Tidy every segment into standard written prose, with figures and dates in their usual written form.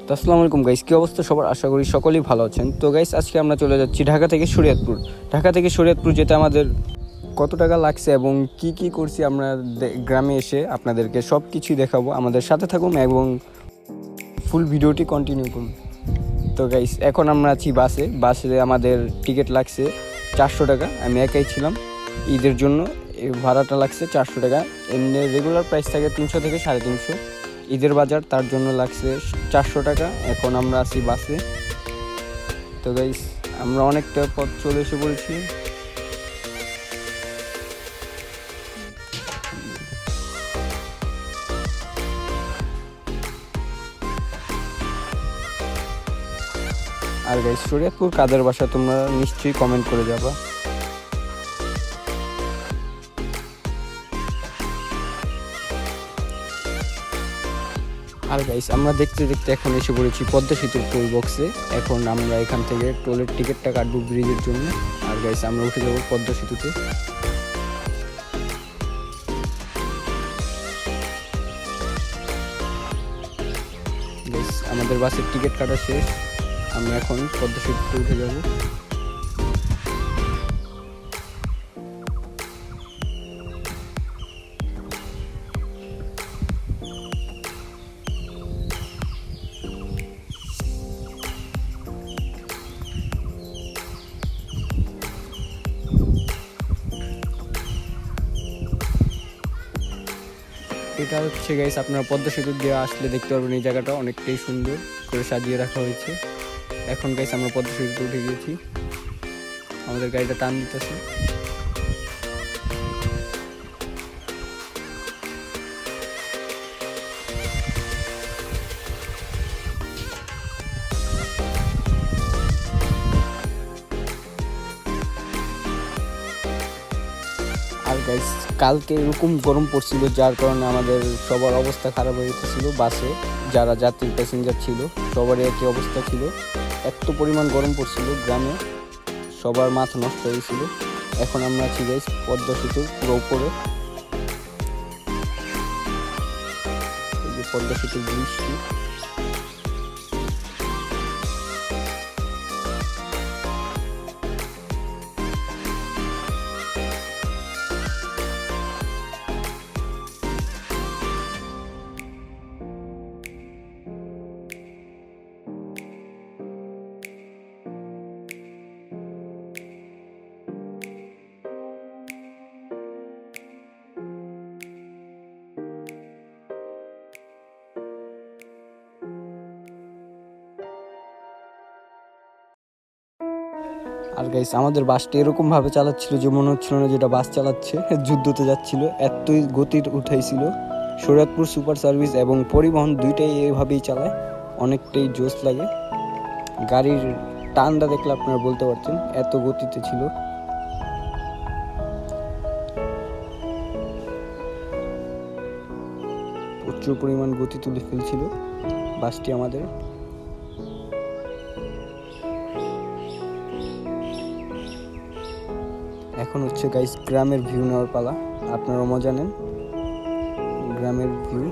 তো আসসালামু আলাইকুম গাইস, কী অবস্থা সবার? আশা করি সকলেই ভালো আছেন। তো গাইস, আজকে আমরা চলে যাচ্ছি ঢাকা থেকে শরীয়তপুর। ঢাকা থেকে শরীয়তপুর যেতে আমাদের কত টাকা লাগছে এবং কি কি করছি আমরা গ্রামে এসে আপনাদেরকে সব কিছুই দেখাবো। আমাদের সাথে থাকুন এবং ফুল ভিডিওটি কন্টিনিউ করুন। তো গাইস, এখন আমরা আছি বাসে আমাদের টিকিট লাগছে 400 টাকা। আমি একাই ছিলাম ঈদের জন্য, এই ভাড়াটা লাগছে 400 টাকা। এমনি রেগুলার প্রাইস থাকে 300 থেকে 350। ঈদের বাজার, তার জন্য লাগছে 400 টাকা। এখন আমরা আছি বাসে। তো গাইস, আমরা অনেকটা পথ চলে এসে পড়েছি। আর গাইস, শরীয়তপুর কাদের বাসা তোমরা নিশ্চয়ই কমেন্ট করে যাবা। আর গাইস, আমরা দেখতে দেখতে এখন এসে পড়েছি পদ্মা সেতুর টোল বক্সে। এখন আমরা এখান থেকে টোলের টিকিটটা কাটবো ব্রিজের জন্য। আর গাইস, আমরা উঠে যাবো পদ্মা সেতুতে। গাইস, আমাদের বাসের টিকিট কাটা শেষ। আমরা এখন পদ্মা সেতুতে উঠে যাবো। এটা হচ্ছে গাইস, আপনারা পদ্মা সেতু দিয়ে আসলে দেখতে পারবেন এই জায়গাটা অনেকটাই সুন্দর করে সাজিয়ে রাখা হয়েছে। এখন গাইস, আমরা পদ্মা সেতুতে উঠে গিয়েছি। আমাদের গাড়িটা টান দিতেছে। আর গাইস, কালকে এরকম গরম পড়ছিল, যার কারণে আমাদের সবার অবস্থা খারাপ হয়ে গেছিল। বাসে যারা যাত্রী প্যাসেঞ্জার ছিল সবারই একই অবস্থা ছিল। এত পরিমাণ গরম পড়ছিল, গ্রামে সবার মাথা নষ্ট হয়ে গেছিল। এখন আমরা আছি গাইস পদ্মা সেতুর পুরো উপরে। এই যে পদ্মা সেতুর ব্রিজটি। আর গাইস, আমাদের বাসটি এরকমভাবে চালাচ্ছিল যে মনে হচ্ছিল না যেটা বাস চালাচ্ছে, যুদ্ধতে যাচ্ছিল, এতই গতির উঠাইছিল। শরীয়তপুর সুপার সার্ভিস এবং পরিবহন দুইটাই এভাবেই চালায়, অনেকটাই জোশ লাগে। গাড়ির টানটা দেখলে আপনারা বলতে পারছেন এত গতিতে ছিল। প্রচুর পরিমাণ গতি তুলে ফেলছিল বাসটি আমাদের। এখন হচ্ছে গাইস গ্রামের ভিউ নেওয়ার পালা। আপনারা মজা নেন গ্রামের ভিউ।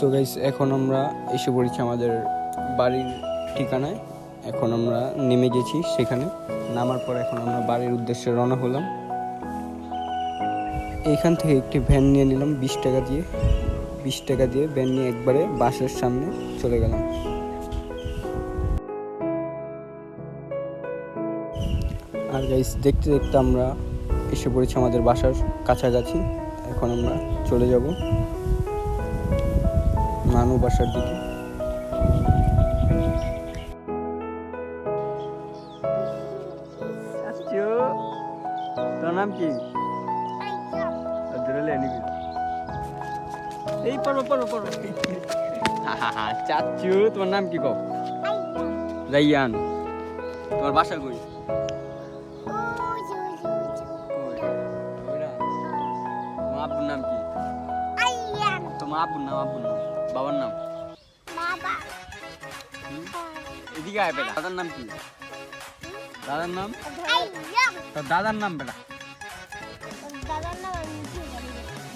তো গাইস এখন আমরা এসে পড়েছি আমাদের বাড়ির ঠিকানায়। এখন আমরা নেমে গেছি সেখানে। নামার পর এখন আমরা বাড়ির উদ্দেশ্যে রওনা হলাম। এইখান থেকে একটি ভ্যান নিয়ে নিলাম 20 টাকা দিয়ে। 20 টাকা দিয়ে ভ্যান নিয়ে একবারে বাসের সামনে চলে গেলাম। আর গাইস দেখতে দেখতে আমরা এসে পড়েছি আমাদের বাসার কাছাকাছি। এখন আমরা চলে যাব নানু বাসার দিকে। তোর নাম কি? এই পড়ো পড়ো পড়ো। চাচু তোমার নাম কি? কও রাইয়ান। তোমার বাসা কই? তোমার আব্বুর নাম কি? তোমার আব্বুর নাম বাবার নাম? এদিকে আয় বেটা। দাদার নাম কি? দাদার নাম? তোর দাদার নাম বেটা?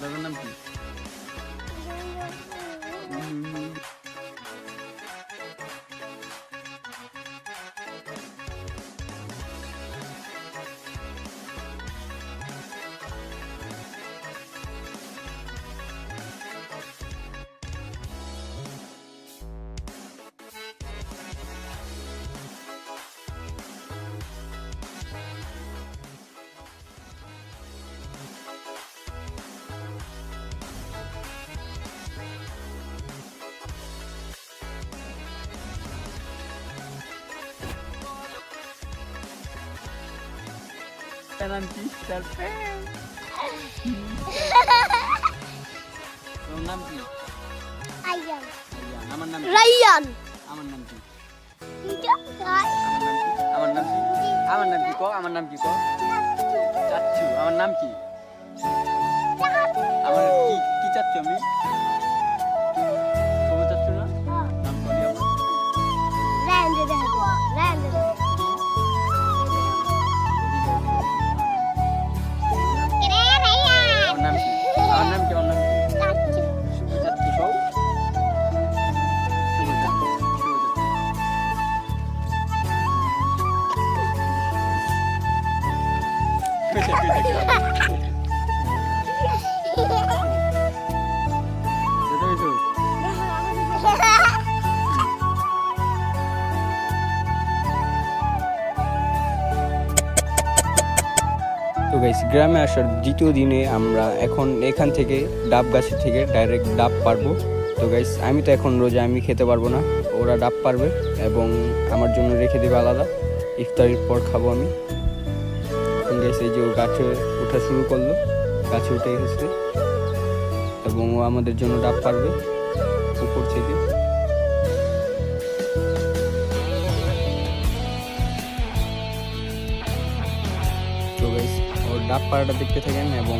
দাদার নাম কি? নাম কি? তোর নাম কি? আমার নাম রাইয়ান। আমার নাম কি? আমার নাম কি? আমার নাম কি কও? আমার নাম কি কও? চাচ্চু। আমার নাম কি? আমার কি কি চাচ্চু আমি? তোমার চাচ্চু না? নাম বলি আমার। তো গাইস গ্রামে আসার দ্বিতীয় দিনে আমরা এখন এখান থেকে ডাব গাছের থেকে ডাইরেক্ট ডাব পারবো। তো গাইস আমি তো এখন রোজা, আমি খেতে পারবো না, ওরা ডাব পারবে এবং আমার জন্য রেখে দেবে আলাদা। ইফতারির পর খাবো আমি। এখন গাইস এই যে ও গাছে ওঠা শুরু করলো, গাছে উঠে গেছে এবং ও আমাদের জন্য ডাব পারবে উপর থেকে। তো গাইস ওর ডাব পাড়াটা দেখতে থাকেন এবং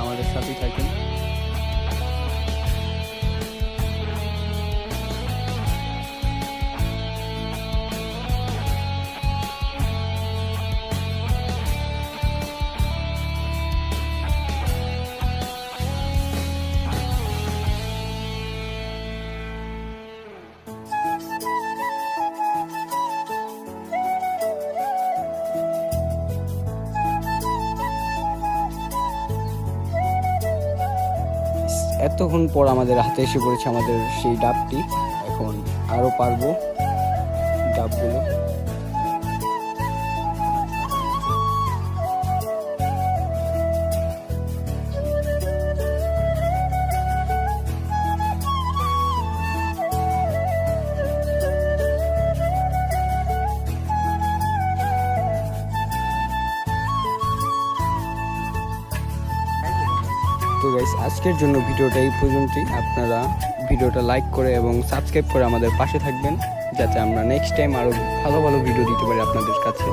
আমাদের সাথেই থাকেন। এতক্ষণ পর আমাদের হাতে এসে পড়েছে আমাদের সেই ডাবটি। এখন আরো পারবো ডাবগুলো। তো গাইস আজকের জন্য ভিডিওটা এই পর্যন্তই। আপনারা ভিডিওটা লাইক করে এবং সাবস্ক্রাইব করে আমাদের পাশে থাকবেন, যাতে আমরা নেক্সট টাইম আরও ভালো ভালো ভিডিও দিতে পারি আপনাদের কাছে।